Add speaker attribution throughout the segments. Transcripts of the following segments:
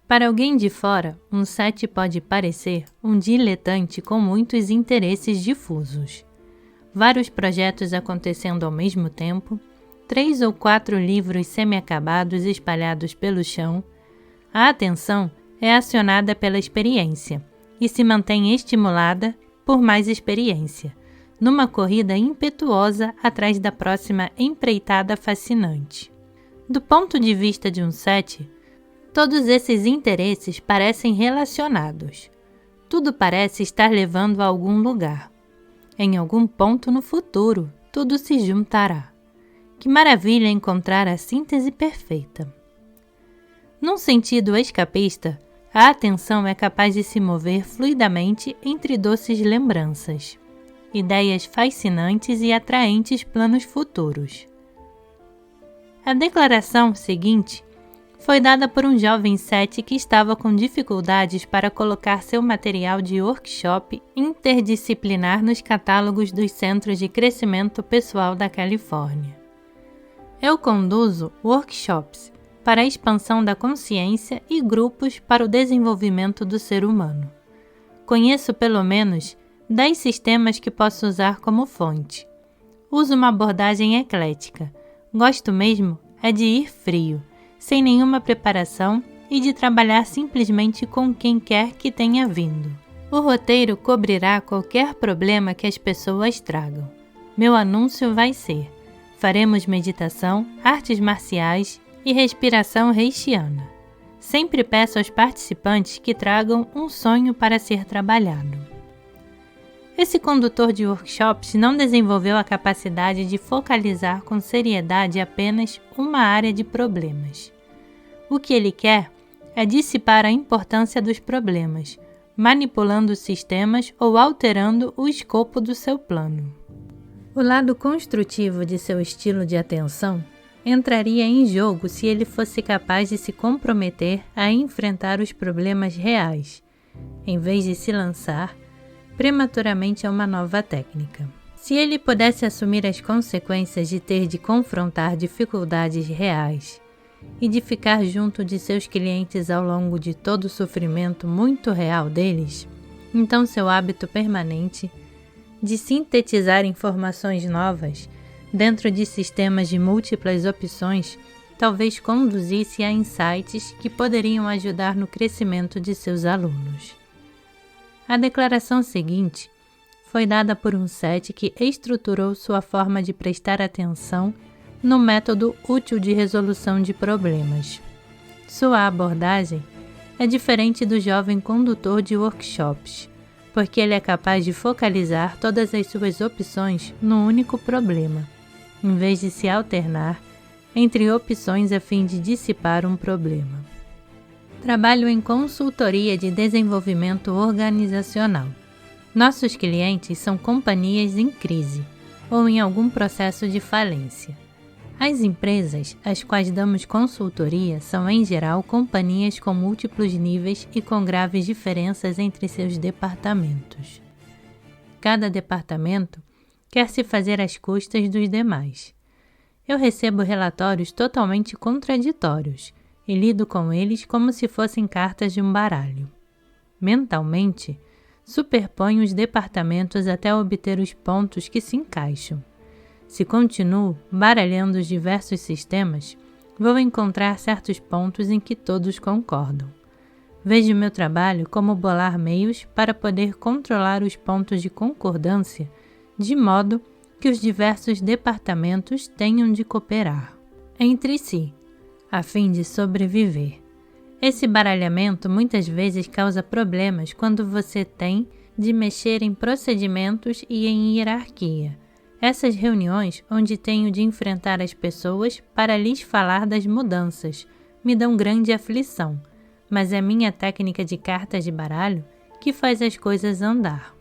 Speaker 1: Para alguém de fora, um 7 pode parecer um diletante com muitos interesses difusos. Vários projetos acontecendo ao mesmo tempo, 3 ou 4 livros semi-acabados espalhados pelo chão. A atenção é acionada pela experiência e se mantém estimulada por mais experiência, numa corrida impetuosa atrás da próxima empreitada fascinante. Do ponto de vista de um 7, todos esses interesses parecem relacionados. Tudo parece estar levando a algum lugar. Em algum ponto no futuro, tudo se juntará. Que maravilha encontrar a síntese perfeita. Num sentido escapista, a atenção é capaz de se mover fluidamente entre doces lembranças, ideias fascinantes e atraentes planos futuros. A declaração seguinte foi dada por um jovem 7 que estava com dificuldades para colocar seu material de workshop interdisciplinar nos catálogos dos Centros de Crescimento Pessoal da Califórnia. Eu conduzo workshops para a expansão da consciência e grupos para o desenvolvimento do ser humano. Conheço pelo menos 10 sistemas que posso usar como fonte. Uso uma abordagem eclética. Gosto mesmo é de ir frio, sem nenhuma preparação e de trabalhar simplesmente com quem quer que tenha vindo. O roteiro cobrirá qualquer problema que as pessoas tragam. Meu anúncio vai ser: faremos meditação, artes marciais e respiração reichiana. Sempre peço aos participantes que tragam um sonho para ser trabalhado. Esse condutor de workshops não desenvolveu a capacidade de focalizar com seriedade apenas uma área de problemas. O que ele quer é dissipar a importância dos problemas, manipulando sistemas ou alterando o escopo do seu plano. O lado construtivo de seu estilo de atenção entraria em jogo se ele fosse capaz de se comprometer a enfrentar os problemas reais, em vez de se lançar prematuramente a uma nova técnica. Se ele pudesse assumir as consequências de ter de confrontar dificuldades reais e de ficar junto de seus clientes ao longo de todo o sofrimento muito real deles, então seu hábito permanente de sintetizar informações novas dentro de sistemas de múltiplas opções talvez conduzisse a insights que poderiam ajudar no crescimento de seus alunos. A declaração seguinte foi dada por um 7 que estruturou sua forma de prestar atenção no método útil de resolução de problemas. Sua abordagem é diferente do jovem condutor de workshops, porque ele é capaz de focalizar todas as suas opções no único problema, em vez de se alternar entre opções a fim de dissipar um problema. Trabalho em consultoria de desenvolvimento organizacional. Nossos clientes são companhias em crise ou em algum processo de falência. As empresas às quais damos consultoria são, em geral, companhias com múltiplos níveis e com graves diferenças entre seus departamentos. Cada departamento quer se fazer às custas dos demais. Eu recebo relatórios totalmente contraditórios e lido com eles como se fossem cartas de um baralho. Mentalmente, superponho os departamentos até obter os pontos que se encaixam. Se continuo baralhando os diversos sistemas, vou encontrar certos pontos em que todos concordam. Vejo meu trabalho como bolar meios para poder controlar os pontos de concordância, de modo que os diversos departamentos tenham de cooperar entre si, a fim de sobreviver. Esse baralhamento muitas vezes causa problemas quando você tem de mexer em procedimentos e em hierarquia. Essas reuniões, onde tenho de enfrentar as pessoas para lhes falar das mudanças, me dão grande aflição, mas é minha técnica de cartas de baralho que faz as coisas andar.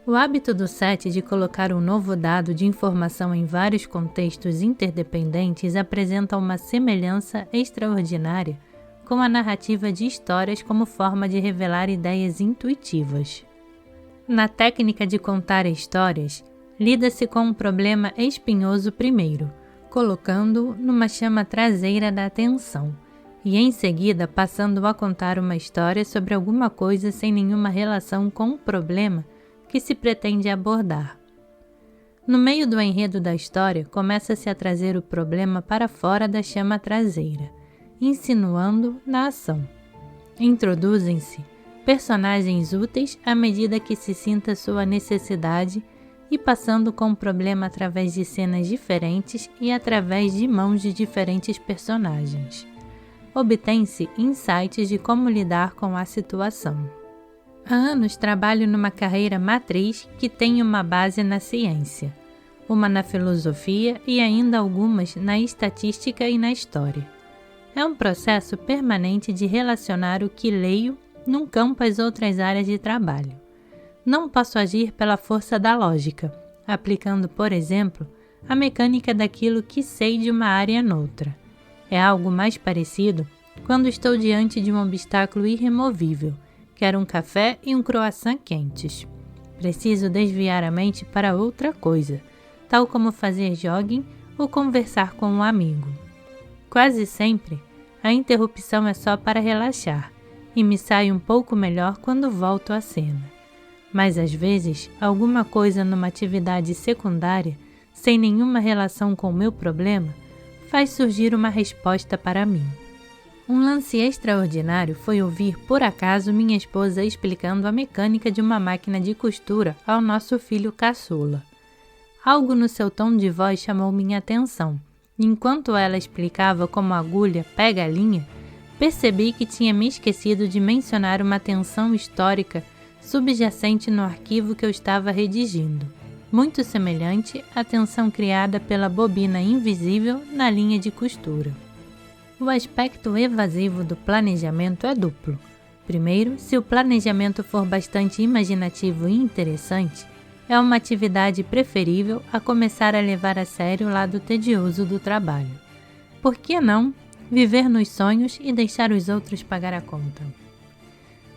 Speaker 1: O hábito do 7 de colocar um novo dado de informação em vários contextos interdependentes apresenta uma semelhança extraordinária com a narrativa de histórias como forma de revelar ideias intuitivas. Na técnica de contar histórias, lida-se com um problema espinhoso primeiro, colocando-o numa chama traseira da atenção, e em seguida passando a contar uma história sobre alguma coisa sem nenhuma relação com o problema que se pretende abordar. No meio do enredo da história, começa-se a trazer o problema para fora da chama traseira, insinuando na ação. Introduzem-se personagens úteis à medida que se sinta sua necessidade e passando com o problema através de cenas diferentes e através de mãos de diferentes personagens. Obtém-se insights de como lidar com a situação. Há anos trabalho numa carreira matriz que tem uma base na ciência, uma na filosofia e ainda algumas na estatística e na história. É um processo permanente de relacionar o que leio num campo às outras áreas de trabalho. Não posso agir pela força da lógica, aplicando, por exemplo, a mecânica daquilo que sei de uma área noutra. É algo mais parecido quando estou diante de um obstáculo irremovível, quero um café e um croissant quentes. Preciso desviar a mente para outra coisa, tal como fazer jogging ou conversar com um amigo. Quase sempre, a interrupção é só para relaxar, e me sai um pouco melhor quando volto à cena. Mas às vezes, alguma coisa numa atividade secundária, sem nenhuma relação com o meu problema, faz surgir uma resposta para mim. Um lance extraordinário foi ouvir por acaso minha esposa explicando a mecânica de uma máquina de costura ao nosso filho caçula. Algo no seu tom de voz chamou minha atenção. Enquanto ela explicava como a agulha pega a linha, percebi que tinha me esquecido de mencionar uma tensão histórica subjacente no arquivo que eu estava redigindo, muito semelhante à tensão criada pela bobina invisível na linha de costura. O aspecto evasivo do planejamento é duplo. Primeiro, se o planejamento for bastante imaginativo e interessante, é uma atividade preferível a começar a levar a sério o lado tedioso do trabalho. Por que não viver nos sonhos e deixar os outros pagar a conta?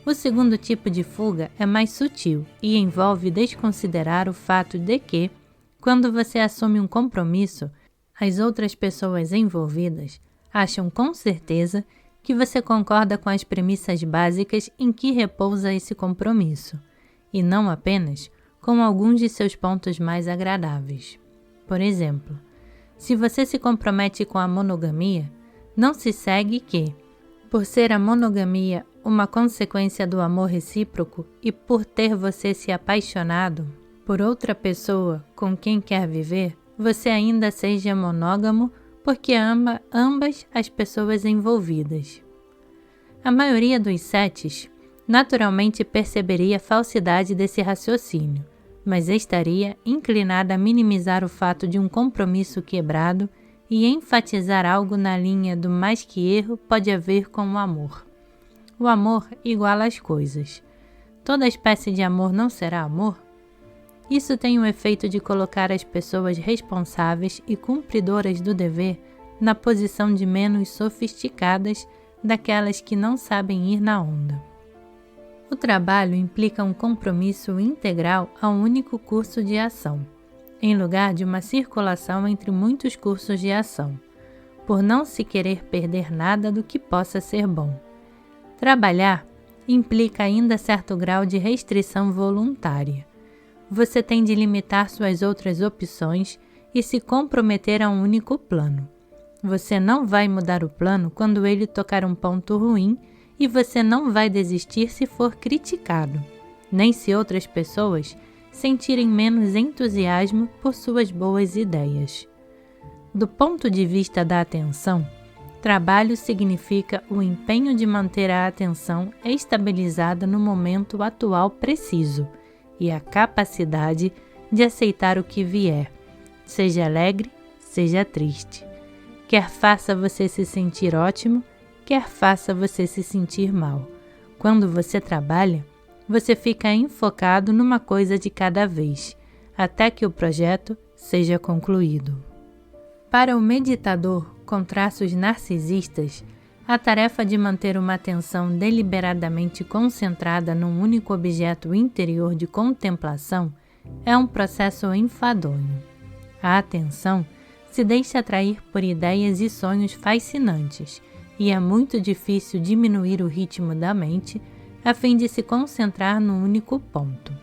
Speaker 1: O segundo tipo de fuga é mais sutil e envolve desconsiderar o fato de que, quando você assume um compromisso, as outras pessoas envolvidas acham com certeza que você concorda com as premissas básicas em que repousa esse compromisso, e não apenas com alguns de seus pontos mais agradáveis. Por exemplo, se você se compromete com a monogamia, não se segue que, por ser a monogamia uma consequência do amor recíproco e por ter você se apaixonado por outra pessoa com quem quer viver, você ainda seja monógamo porque ama ambas as pessoas envolvidas. A maioria dos cetes naturalmente perceberia a falsidade desse raciocínio, mas estaria inclinada a minimizar o fato de um compromisso quebrado e enfatizar algo na linha do mais que erro pode haver com o amor. O amor iguala as coisas. Toda espécie de amor não será amor? Isso tem o efeito de colocar as pessoas responsáveis e cumpridoras do dever na posição de menos sofisticadas daquelas que não sabem ir na onda. O trabalho implica um compromisso integral a um único curso de ação, em lugar de uma circulação entre muitos cursos de ação, por não se querer perder nada do que possa ser bom. Trabalhar implica ainda certo grau de restrição voluntária. Você tem de limitar suas outras opções e se comprometer a um único plano. Você não vai mudar o plano quando ele tocar um ponto ruim e você não vai desistir se for criticado, nem se outras pessoas sentirem menos entusiasmo por suas boas ideias. Do ponto de vista da atenção, trabalho significa o empenho de manter a atenção estabilizada no momento atual preciso e a capacidade de aceitar o que vier, seja alegre, seja triste. Quer faça você se sentir ótimo, quer faça você se sentir mal. Quando você trabalha, você fica enfocado numa coisa de cada vez, até que o projeto seja concluído. Para o meditador com traços narcisistas, a tarefa de manter uma atenção deliberadamente concentrada num único objeto interior de contemplação é um processo enfadonho. A atenção se deixa atrair por ideias e sonhos fascinantes e é muito difícil diminuir o ritmo da mente a fim de se concentrar num único ponto.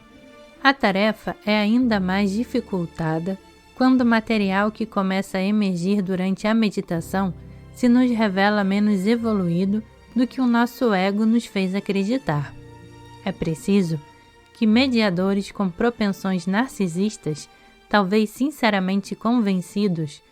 Speaker 1: A tarefa é ainda mais dificultada quando o material que começa a emergir durante a meditação se nos revela menos evoluído do que o nosso ego nos fez acreditar. É preciso que mediadores com propensões narcisistas, talvez sinceramente convencidos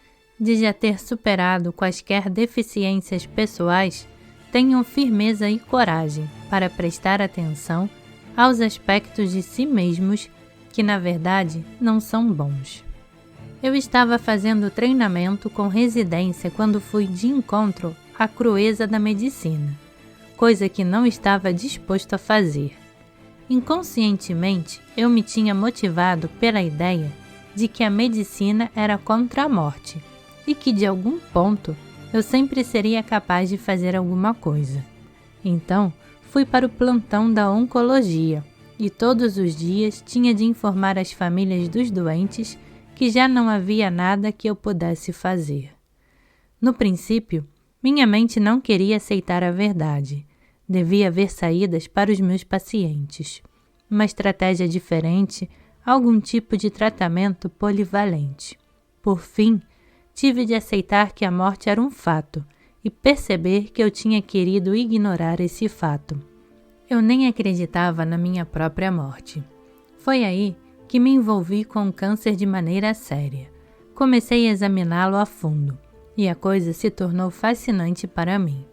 Speaker 1: de já ter superado quaisquer deficiências pessoais, tenham firmeza e coragem para prestar atenção aos aspectos de si mesmos que, na verdade, não são bons. Eu estava fazendo treinamento com residência quando fui de encontro à crueza da medicina, coisa que não estava disposto a fazer. Inconscientemente, eu me tinha motivado pela ideia de que a medicina era contra a morte e que, de algum ponto, eu sempre seria capaz de fazer alguma coisa. Então, fui para o plantão da oncologia e todos os dias tinha de informar as famílias dos doentes que já não havia nada que eu pudesse fazer. No princípio, minha mente não queria aceitar a verdade. Devia haver saídas para os meus pacientes. Uma estratégia diferente, algum tipo de tratamento polivalente. Por fim, tive de aceitar que a morte era um fato e perceber que eu tinha querido ignorar esse fato. Eu nem acreditava na minha própria morte. Foi aí que me envolvi com o câncer de maneira séria. Comecei a examiná-lo a fundo e a coisa se tornou fascinante para mim.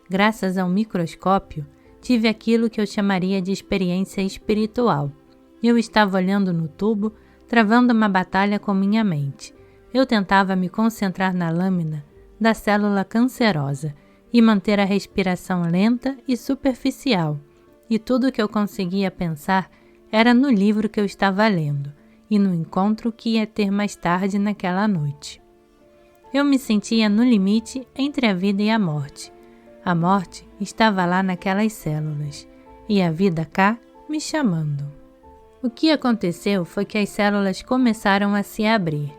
Speaker 1: Graças ao microscópio, tive aquilo que eu chamaria de experiência espiritual. Eu estava olhando no tubo, travando uma batalha com minha mente. Eu tentava me concentrar na lâmina da célula cancerosa e manter a respiração lenta e superficial, e tudo o que eu conseguia pensar era no livro que eu estava lendo e no encontro que ia ter mais tarde naquela noite. Eu me sentia no limite entre a vida e a morte. A morte estava lá naquelas células e a vida cá me chamando. O que aconteceu foi que as células começaram a se abrir.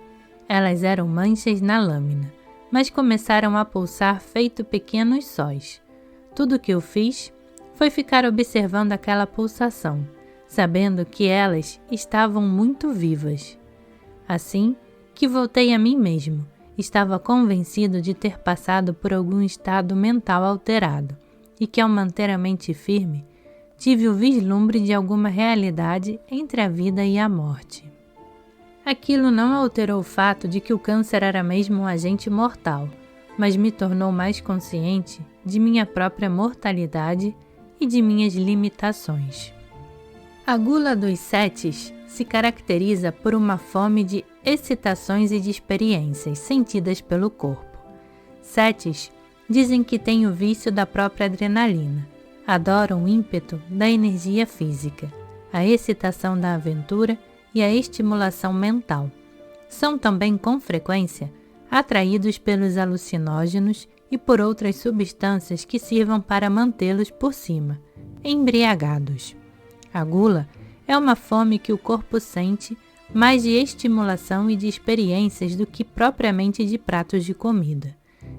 Speaker 1: Elas eram manchas na lâmina, mas começaram a pulsar feito pequenos sóis. Tudo o que eu fiz foi ficar observando aquela pulsação, sabendo que elas estavam muito vivas. Assim que voltei a mim mesmo, estava convencido de ter passado por algum estado mental alterado e que, ao manter a mente firme, tive o vislumbre de alguma realidade entre a vida e a morte. Aquilo não alterou o fato de que o câncer era mesmo um agente mortal, mas me tornou mais consciente de minha própria mortalidade e de minhas limitações. A gula dos setes se caracteriza por uma fome de excitações e de experiências sentidas pelo corpo. Setes dizem que têm o vício da própria adrenalina, adoram o ímpeto da energia física, a excitação da aventura e a estimulação mental. São também, com frequência, atraídos pelos alucinógenos e por outras substâncias que sirvam para mantê-los por cima, embriagados. A gula é uma fome que o corpo sente mais de estimulação e de experiências do que propriamente de pratos de comida.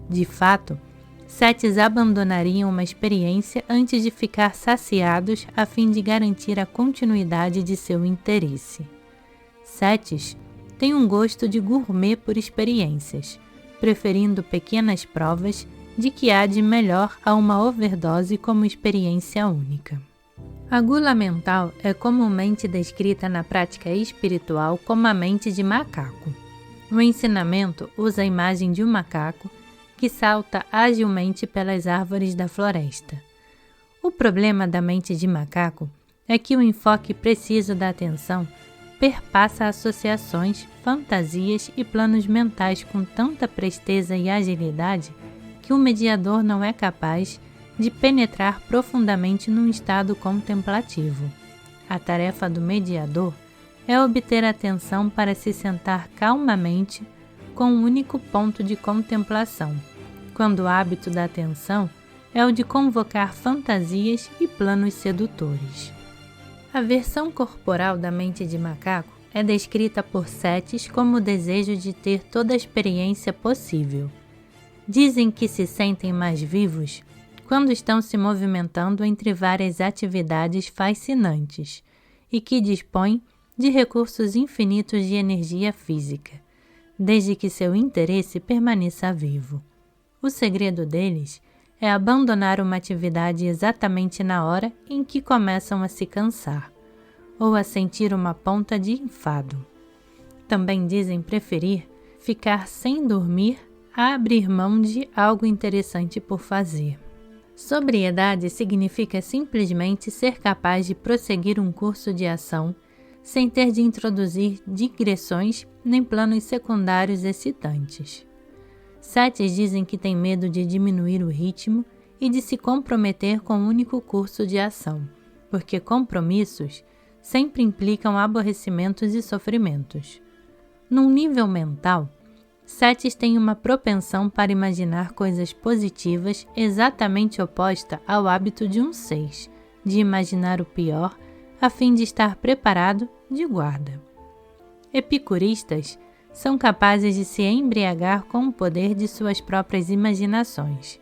Speaker 1: De fato, setes abandonariam uma experiência antes de ficar saciados a fim de garantir a continuidade de seu interesse. Setes têm um gosto de gourmet por experiências, preferindo pequenas provas de que há de melhor a uma overdose como experiência única. A gula mental é comumente descrita na prática espiritual como a mente de macaco. O ensinamento usa a imagem de um macaco que salta agilmente pelas árvores da floresta. O problema da mente de macaco é que o enfoque preciso da atenção perpassa associações, fantasias e planos mentais com tanta presteza e agilidade que o mediador não é capaz de penetrar profundamente num estado contemplativo. A tarefa do mediador é obter atenção para se sentar calmamente com um único ponto de contemplação, quando o hábito da atenção é o de convocar fantasias e planos sedutores. A versão corporal da mente de macaco é descrita por Setes como o desejo de ter toda a experiência possível. Dizem que se sentem mais vivos quando estão se movimentando entre várias atividades fascinantes e que dispõem de recursos infinitos de energia física, desde que seu interesse permaneça vivo. O segredo deles é abandonar uma atividade exatamente na hora em que começam a se cansar, ou a sentir uma ponta de enfado. Também dizem preferir ficar sem dormir a abrir mão de algo interessante por fazer. Sobriedade significa simplesmente ser capaz de prosseguir um curso de ação sem ter de introduzir digressões nem planos secundários excitantes. 7 dizem que têm medo de diminuir o ritmo e de se comprometer com um único curso de ação, porque compromissos sempre implicam aborrecimentos e sofrimentos. Num nível mental, 7 têm uma propensão para imaginar coisas positivas exatamente oposta ao hábito de um 6, de imaginar o pior a fim de estar preparado de guarda. Epicuristas são capazes de se embriagar com o poder de suas próprias imaginações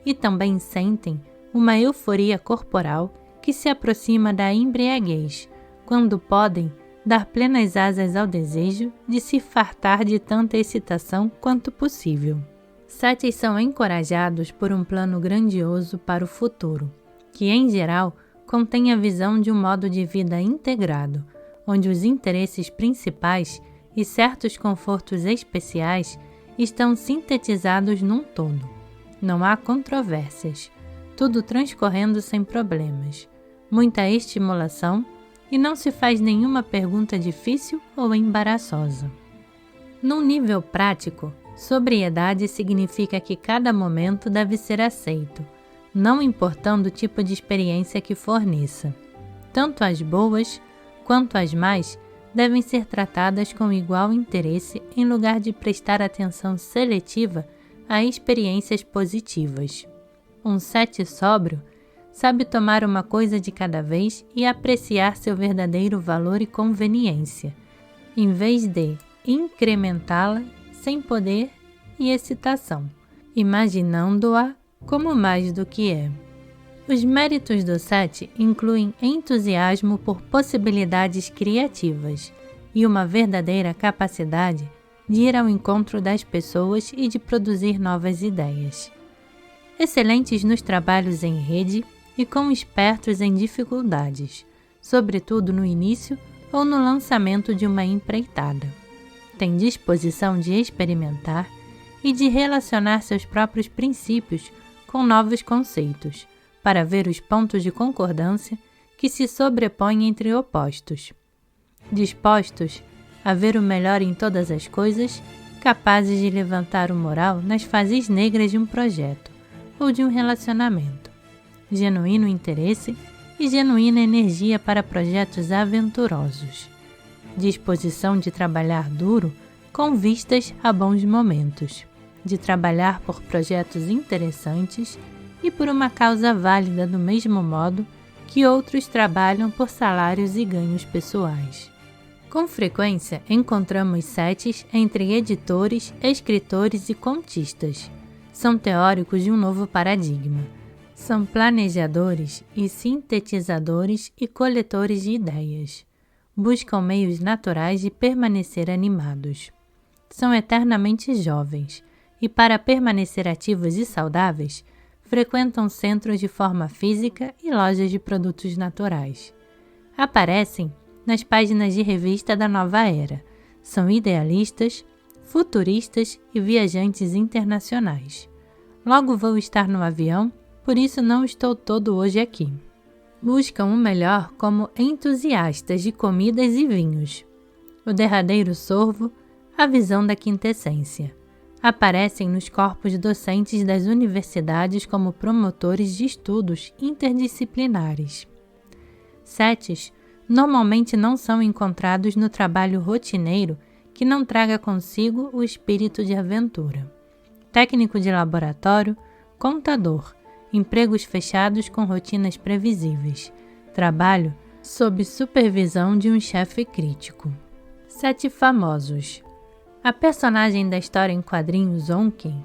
Speaker 1: e também sentem uma euforia corporal que se aproxima da embriaguez, quando podem dar plenas asas ao desejo de se fartar de tanta excitação quanto possível. 7 são encorajados por um plano grandioso para o futuro, que em geral contém a visão de um modo de vida integrado, onde os interesses principais e certos confortos especiais estão sintetizados num todo. Não há controvérsias, tudo transcorrendo sem problemas, muita estimulação e não se faz nenhuma pergunta difícil ou embaraçosa. Num nível prático, sobriedade significa que cada momento deve ser aceito, não importando o tipo de experiência que forneça. Tanto as boas quanto as más devem ser tratadas com igual interesse em lugar de prestar atenção seletiva a experiências positivas. Um 7 sóbrio sabe tomar uma coisa de cada vez e apreciar seu verdadeiro valor e conveniência, em vez de incrementá-la sem poder e excitação, imaginando-a como mais do que é. Os méritos do 7 incluem entusiasmo por possibilidades criativas e uma verdadeira capacidade de ir ao encontro das pessoas e de produzir novas ideias. Excelentes nos trabalhos em rede e com espertos em dificuldades, sobretudo no início ou no lançamento de uma empreitada. Tem disposição de experimentar e de relacionar seus próprios princípios com novos conceitos, para ver os pontos de concordância que se sobrepõem entre opostos. Dispostos a ver o melhor em todas as coisas, capazes de levantar o moral nas fases negras de um projeto ou de um relacionamento. Genuíno interesse e genuína energia para projetos aventurosos. Disposição de trabalhar duro com vistas a bons momentos, de trabalhar por projetos interessantes e por uma causa válida do mesmo modo que outros trabalham por salários e ganhos pessoais. Com frequência encontramos 7 entre editores, escritores e contistas. São teóricos de um novo paradigma. São planejadores e sintetizadores e coletores de ideias. Buscam meios naturais de permanecer animados. São eternamente jovens e, para permanecer ativos e saudáveis, frequentam centros de forma física e lojas de produtos naturais. Aparecem nas páginas de revista da nova era. São idealistas, futuristas e viajantes internacionais. Logo vou estar no avião, por isso não estou todo hoje aqui. Buscam o melhor como entusiastas de comidas e vinhos. O derradeiro sorvo, a visão da quintessência. Aparecem nos corpos docentes das universidades como promotores de estudos interdisciplinares. 7 normalmente não são encontrados no trabalho rotineiro que não traga consigo o espírito de aventura. Técnico de laboratório, contador, empregos fechados com rotinas previsíveis, trabalho sob supervisão de um chefe crítico. 7 famosos. A personagem da história em quadrinhos Onken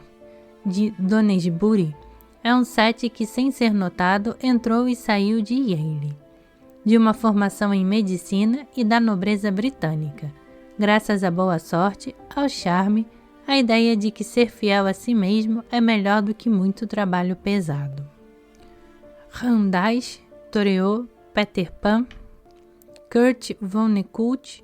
Speaker 1: de Doonesbury, é um 7 que, sem ser notado, entrou e saiu de Yale, de uma formação em medicina e da nobreza britânica, graças à boa sorte, ao charme, à ideia de que ser fiel a si mesmo é melhor do que muito trabalho pesado. Randais, Thoreau, Peter Pan, Kurt Vonnegut,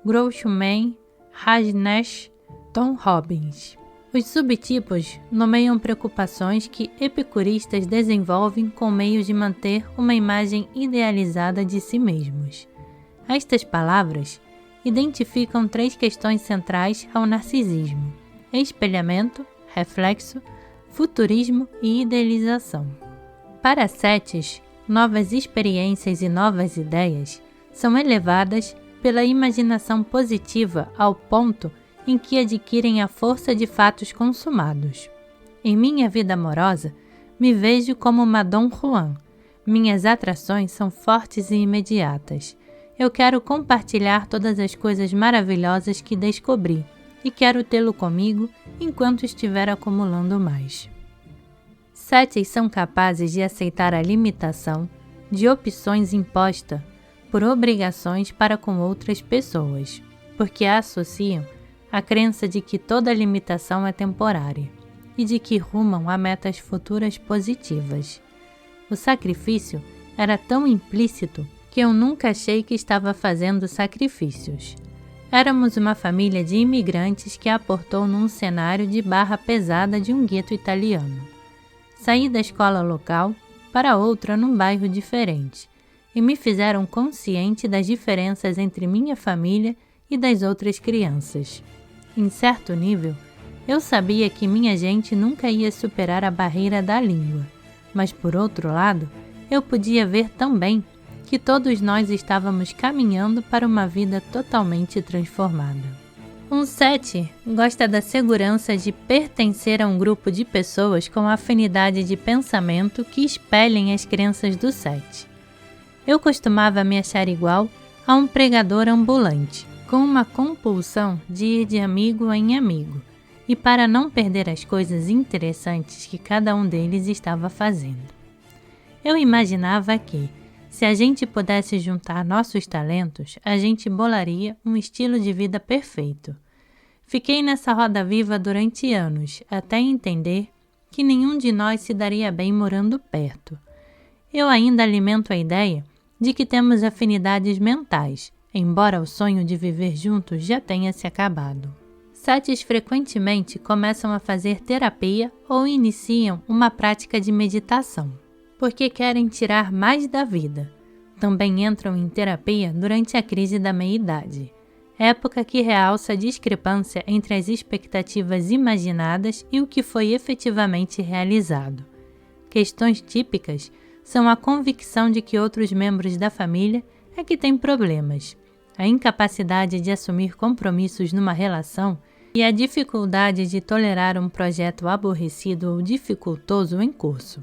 Speaker 1: Groucho-Man, Rajneesh, Tom Robbins. Os subtipos nomeiam preocupações que epicuristas desenvolvem com meios de manter uma imagem idealizada de si mesmos. Estas palavras identificam 3 questões centrais ao narcisismo: espelhamento, reflexo, futurismo e idealização. Para setes, novas experiências e novas ideias são elevadas pela imaginação positiva ao ponto em que adquirem a força de fatos consumados. Em minha vida amorosa, me vejo como uma Dom Juan. Minhas atrações são fortes e imediatas. Eu quero compartilhar todas as coisas maravilhosas que descobri e quero tê-lo comigo enquanto estiver acumulando mais. 7 são capazes de aceitar a limitação de opções imposta por obrigações para com outras pessoas, porque a associam à crença de que toda limitação é temporária e de que rumam a metas futuras positivas. O sacrifício era tão implícito que eu nunca achei que estava fazendo sacrifícios. Éramos uma família de imigrantes que aportou num cenário de barra pesada de um gueto italiano. Saí da escola local para outra num bairro diferente e me fizeram consciente das diferenças entre minha família e das outras crianças. Em certo nível, eu sabia que minha gente nunca ia superar a barreira da língua, mas por outro lado, eu podia ver também que todos nós estávamos caminhando para uma vida totalmente transformada. Um 7 gosta da segurança de pertencer a um grupo de pessoas com afinidade de pensamento que espelhem as crenças do 7. Eu costumava me achar igual a um pregador ambulante, com uma compulsão de ir de amigo em amigo, e para não perder as coisas interessantes que cada um deles estava fazendo. Eu imaginava que, se a gente pudesse juntar nossos talentos, a gente bolaria um estilo de vida perfeito. Fiquei nessa roda viva durante anos, até entender que nenhum de nós se daria bem morando perto. Eu ainda alimento a ideia de que temos afinidades mentais, embora o sonho de viver juntos já tenha se acabado. 7 frequentemente começam a fazer terapia ou iniciam uma prática de meditação, porque querem tirar mais da vida. Também entram em terapia durante a crise da meia-idade, época que realça a discrepância entre as expectativas imaginadas e o que foi efetivamente realizado. Questões típicas são a convicção de que outros membros da família é que têm problemas, a incapacidade de assumir compromissos numa relação e a dificuldade de tolerar um projeto aborrecido ou dificultoso em curso.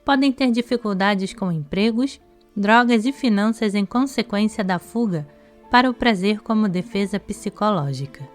Speaker 1: Podem ter dificuldades com empregos, drogas e finanças em consequência da fuga para o prazer como defesa psicológica.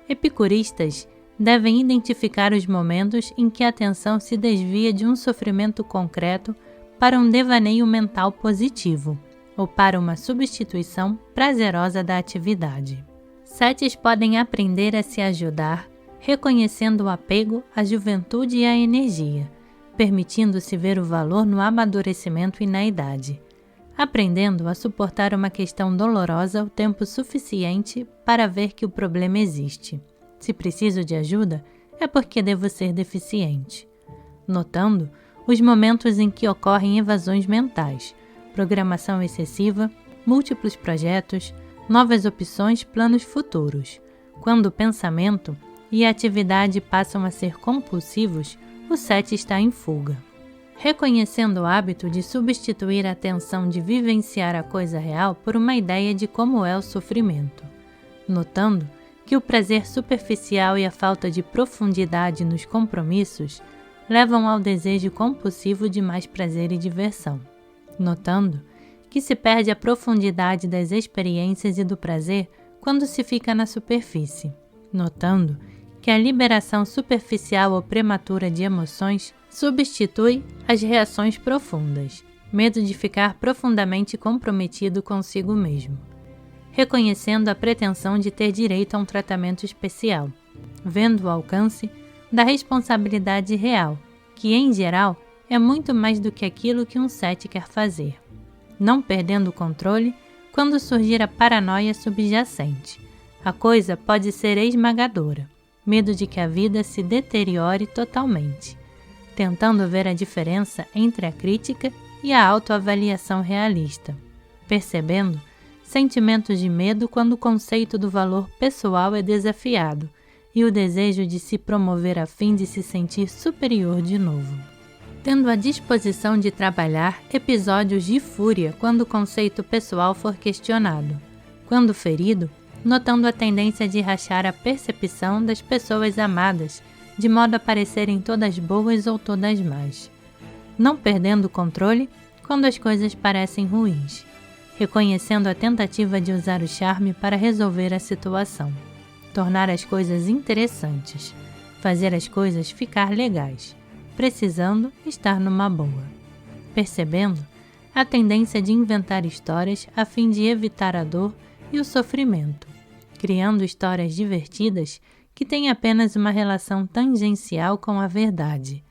Speaker 1: Epicuristas devem identificar os momentos em que a atenção se desvia de um sofrimento concreto para um devaneio mental positivo, ou para uma substituição prazerosa da atividade. 7 podem aprender a se ajudar, reconhecendo o apego à juventude e à energia, permitindo-se ver o valor no amadurecimento e na idade, aprendendo a suportar uma questão dolorosa o tempo suficiente para ver que o problema existe. Se preciso de ajuda, é porque devo ser deficiente. Notando os momentos em que ocorrem evasões mentais, programação excessiva, múltiplos projetos, novas opções, planos futuros. Quando o pensamento e a atividade passam a ser compulsivos, o 7 está em fuga. Reconhecendo o hábito de substituir a tensão de vivenciar a coisa real por uma ideia de como é o sofrimento. Notando que o prazer superficial e a falta de profundidade nos compromissos levam ao desejo compulsivo de mais prazer e diversão. Notando que se perde a profundidade das experiências e do prazer quando se fica na superfície. Notando que que a liberação superficial ou prematura de emoções substitui as reações profundas, medo de ficar profundamente comprometido consigo mesmo, reconhecendo a pretensão de ter direito a um tratamento especial, vendo o alcance da responsabilidade real, que em geral é muito mais do que aquilo que um 7 quer fazer, não perdendo o controle quando surgir a paranoia subjacente. A coisa pode ser esmagadora, medo de que a vida se deteriore totalmente, tentando ver a diferença entre a crítica e a autoavaliação realista, percebendo sentimentos de medo quando o conceito do valor pessoal é desafiado e o desejo de se promover a fim de se sentir superior de novo. Tendo a disposição de trabalhar episódios de fúria quando o conceito pessoal for questionado, quando ferido, notando a tendência de rachar a percepção das pessoas amadas, de modo a parecerem todas boas ou todas más, não perdendo o controle quando as coisas parecem ruins, reconhecendo a tentativa de usar o charme para resolver a situação, tornar as coisas interessantes, fazer as coisas ficar legais, precisando estar numa boa, percebendo a tendência de inventar histórias a fim de evitar a dor e o sofrimento, criando histórias divertidas que têm apenas uma relação tangencial com a verdade,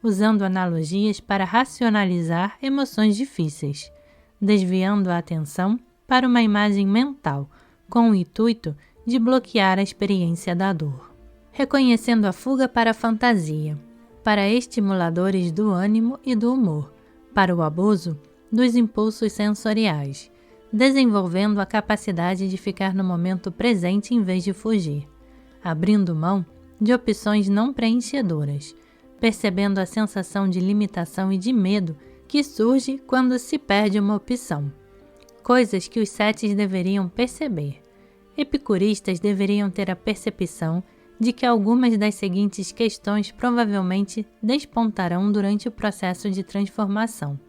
Speaker 1: usando analogias para racionalizar emoções difíceis, desviando a atenção para uma imagem mental com o intuito de bloquear a experiência da dor, reconhecendo a fuga para a fantasia, para estimuladores do ânimo e do humor, para o abuso dos impulsos sensoriais, desenvolvendo a capacidade de ficar no momento presente em vez de fugir, abrindo mão de opções não preenchedoras, percebendo a sensação de limitação e de medo que surge quando se perde uma opção. Coisas que os 7 deveriam perceber. Epicuristas deveriam ter a percepção de que algumas das seguintes questões provavelmente despontarão durante o processo de transformação.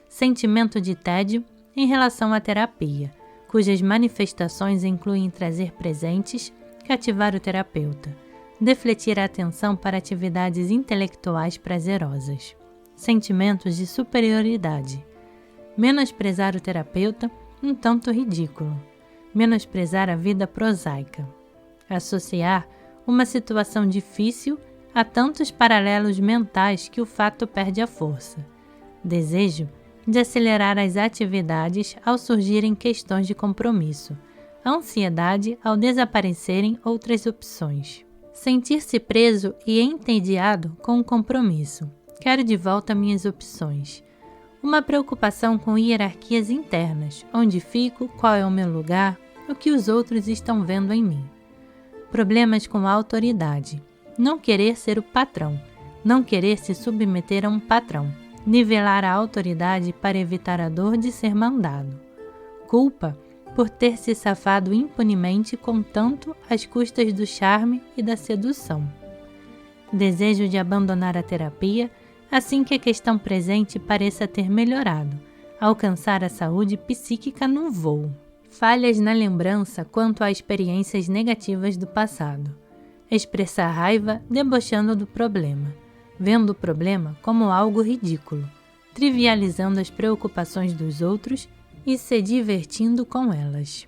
Speaker 1: Sentimento de tédio em relação à terapia, cujas manifestações incluem trazer presentes, cativar o terapeuta, defletir a atenção para atividades intelectuais prazerosas. Sentimentos de superioridade, menosprezar o terapeuta, um tanto ridículo, menosprezar a vida prosaica, associar uma situação difícil a tantos paralelos mentais que o fato perde a força, desejo de acelerar as atividades ao surgirem questões de compromisso, ansiedade ao desaparecerem outras opções, sentir-se preso e entediado com o compromisso, quero de volta minhas opções, uma preocupação com hierarquias internas, onde fico, qual é o meu lugar, o que os outros estão vendo em mim. Problemas com a autoridade, não querer ser o patrão, não querer se submeter a um patrão, nivelar a autoridade para evitar a dor de ser mandado. Culpa por ter se safado impunemente contanto às custas do charme e da sedução. Desejo de abandonar a terapia assim que a questão presente pareça ter melhorado, alcançar a saúde psíquica num voo. Falhas na lembrança quanto a experiências negativas do passado. Expressar raiva debochando do problema, vendo o problema como algo ridículo, trivializando as preocupações dos outros e se divertindo com elas.